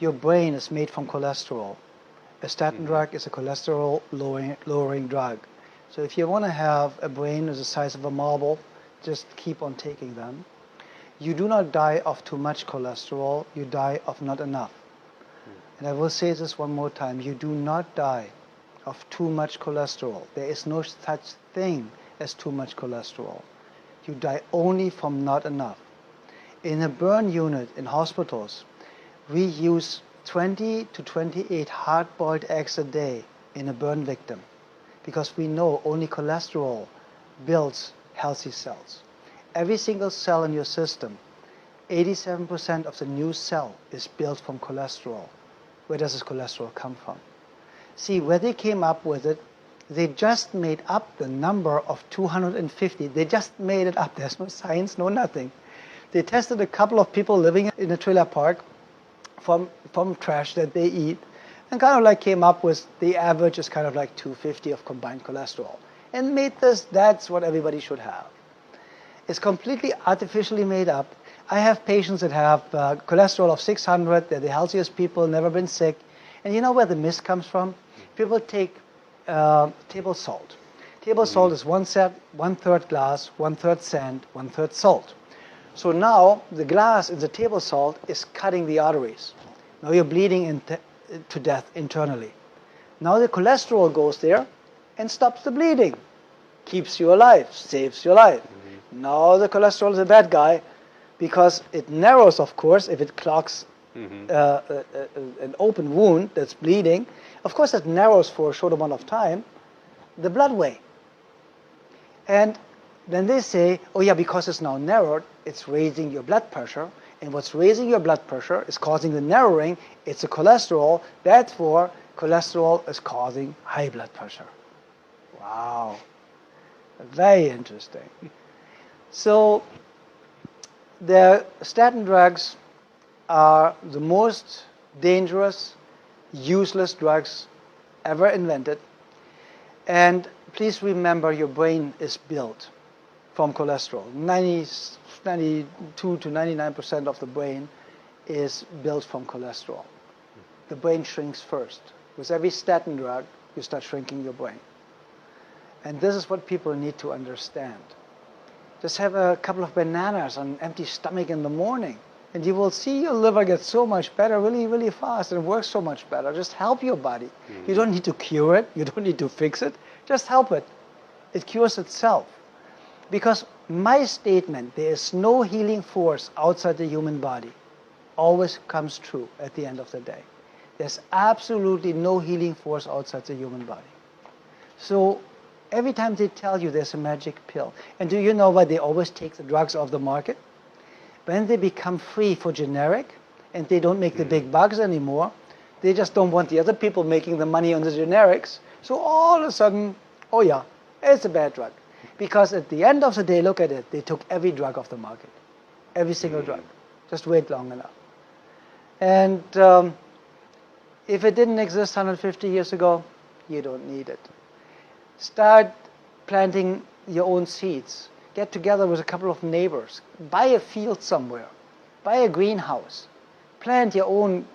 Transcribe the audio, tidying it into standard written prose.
your brain is made from cholesterol. A statin drug is a cholesterol lowering drug. So if you want to have a brain the size of a marble, just keep on taking them. You do not die of too much cholesterol, you die of not enough. And I will say this one more time, you do not die of too much cholesterol. There is no such thing as too much cholesterol. You die only from not enough. In a burn unit in hospitals, we use 20 to 28 hard-boiled eggs a day in a burn victim because we know only cholesterol builds healthy cells. Every single cell in your system, 87% of the new cell is built from cholesterol. Where does this cholesterol come from? See, where they came up with it, they just made up the number of 250. They just made it up. There's no science, no nothing. They tested a couple of people living in a trailer park from trash that they eat and kind of like came up with the average is kind of like 250 of combined cholesterol and made this, that's what everybody should have. It's completely artificially made up. I have patients that have cholesterol of 600, they're the healthiest people, never been sick. And you know where the myth comes from? People take table salt. Table salt is 1/3 glass, 1/3 sand, 1/3 salt. So now the glass in the table salt is cutting the arteries. Now you're bleeding to death internally. Now the cholesterol goes there and stops the bleeding, keeps you alive, saves your life. Now the cholesterol is a bad guy because it narrows, of course, if it clogs an open wound that's bleeding. Of course, that narrows for a short amount of time the bloodway. And then they say, oh yeah, because it's now narrowed, it's raising your blood pressure. And what's raising your blood pressure is causing the narrowing. It's the cholesterol. Therefore, cholesterol is causing high blood pressure. Wow. Very interesting. So the statin drugs are the most dangerous, useless drugs ever invented. And please remember, your brain is built from cholesterol. 92 to 99% of the brain is built from cholesterol. The brain shrinks first. With every statin drug, you start shrinking your brain. And this is what people need to understand. Just have a couple of bananas on an empty stomach in the morning, and you will see your liver get so much better really, really fast and works so much better. Just help your body. You don't need to cure it. You don't need to fix it. Just help it. It cures itself. Because my statement, there is no healing force outside the human body, always comes true at the end of the day. There's absolutely no healing force outside the human body. So every time they tell you there's a magic pill, and do you know why they always take the drugs off the market? When they become free for generic, and they don't make the big bucks anymore, they just don't want the other people making the money on the generics. So all of a sudden, oh yeah, it's a bad drug. Because at the end of the day, look at it, they took every drug off the market. Every single drug. Just wait long enough. And if it didn't exist 150 years ago, you don't need it. Start planting your own seeds. Get together with a couple of neighbors. Buy a field somewhere. Buy a greenhouse. Plant your own